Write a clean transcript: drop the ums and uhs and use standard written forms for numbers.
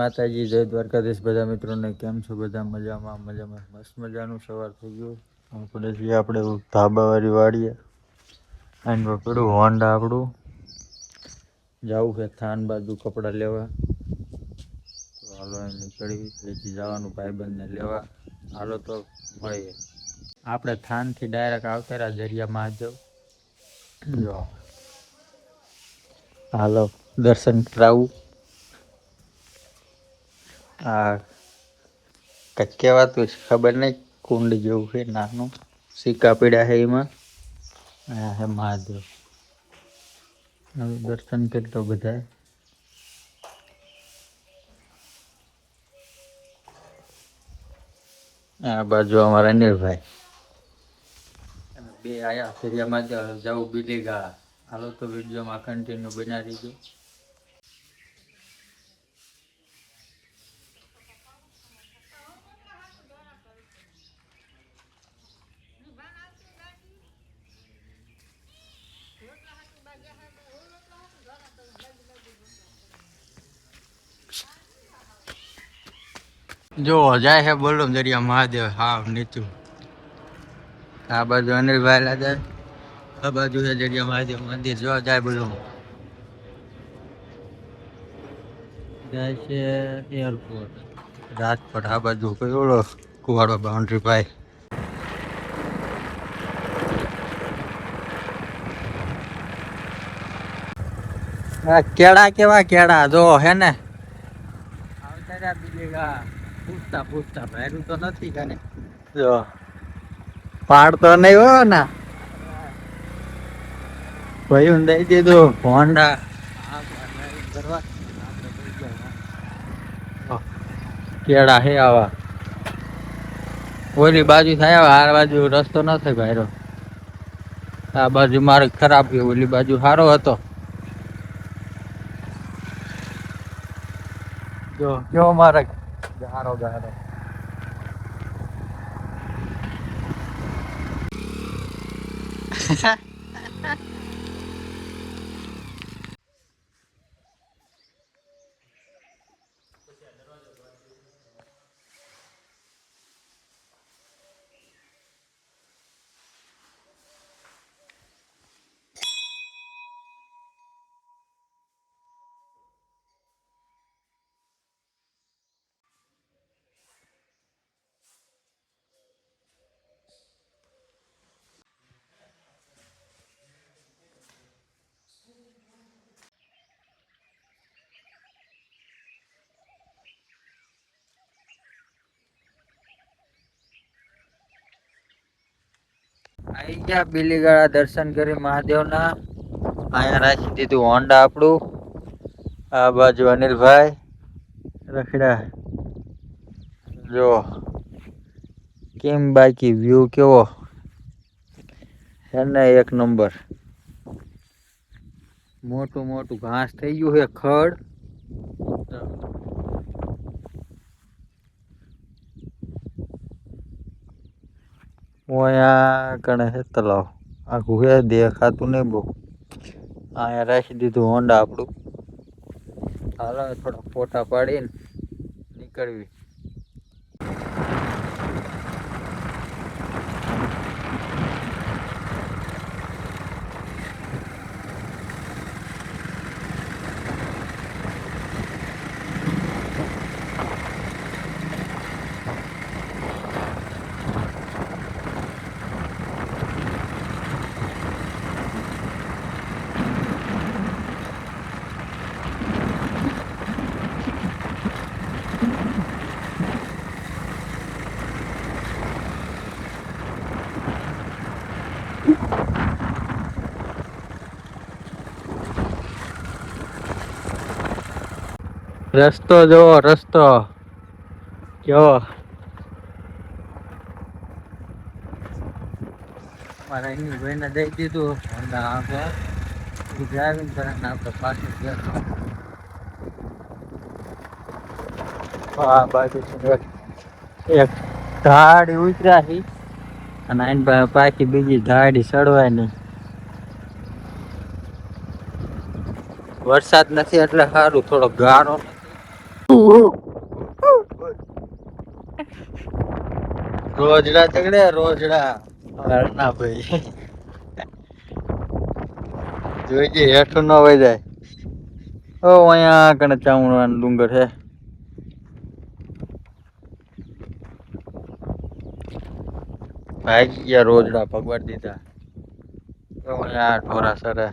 માતાજી, જય દ્વારકાધીશ બધા મિત્રોને. કેમ છો બધા? મજામાં મજામાં. મસ્ત મજાનું સવાર થઈ ગયું. આપણે છીએ આપણે ધાબાવાળી વાડીએ આને પકડું હોન્ડા આપણું જવું છે થાન બાજુ કપડાં લેવા. તો હાલો નીકળી પછી જવાનું ભાઈબંધને લેવા. હાલો તો મળીએ. આપણે થાનથી ડાયરેક્ટ આવતા રહ્યા દરિયા મહાદેવ. જો હાલો દર્શન કરાવું. હા કંઈક કહેવાતું છે ખબર નહીં. કુંડ જેવું છે નાનું, સિક્કા પીડ્યા છે એમાં. અહીંયા છે મહાદેવ. હવે દર્શન કરી તો બધાય. આ બાજુ અમારા અનિલભાઈ બે આયા ફેરિયામાં જવું બીલી ગા. હાલો તો વિડીયોમાં કન્ટિન્યુ બનાવી દીધું. જો જાય છે બોલો દરિયા મહાદેવ હાવ નીચું. આ બાજુ અનિલભાઈ લા જાય. આ બાજુ છે દરિયા મહાદેવ મંદિર. જો જાય બોલો જાય છે એરપોર્ટ રાજકોટ. આ બાજુ કયો કુવાડો બાઉન્ડ્રી ભાઈ. આ કેળા કેવા કેળા જો હે ને. આવતા બીજી પૂછતા પૂછતા ભાઈ તો નથી કાને. જો પાડ તો નહીં હો ને ભાઈ. હું દઈ દીધું હોન્ડા કેળા હે આવા. ઓલી બાજુ થાય આ બાજુ રસ્તો ન થાય ભાઈરો. આ બાજુ મારે ખરાબ ગયો, ઓલી બાજુ સારો હતો. જો કેવો મારે ગારો ગારો. આવી ગયા બીલીગાળા દર્શન કરી મહાદેવના. અહીંયા રાખી દીધું હોન્ડા આપણું. આ બાજુ અનિલભાઈ રખડ્યા. જો કેમ બાકી વ્યૂ કેવો છે ને, એક નંબર. મોટું મોટું ઘાસ થઈ ગયું છે ખડ. અહીંયા કણે છે તલાવ. આખું હે દેખાતું નહીં બહુ. અહીંયા રાખી દીધું હોન્ડા આપણું. હાલો થોડા ફોટા પાડીને નીકળવી. રસ્તો જોવો, રસ્તો કેવો. મારા ભાઈને દઈ દીધું હોન્ડા. આપણે ડ્રાઇવિંગ કરે ને આપણે પાછું ગયા. હા બાજુ એક ધાડી ઉતર્યા છે અને આની પાછી બીજી ધાડી ચડવાય નહીં. વરસાદ નથી એટલે સારું, થોડો ગારો નથી. રોજડા તગડે રોજડા ના ભાઈ જોઈજે હેઠું ન વહી જાય. ઓ અહીંયા કને ચામુંડાનો ડુંગર છે. ભાગી ગયા રોજડા ભગવાડ દીધા. તો અહીંયા ઢોરા સરે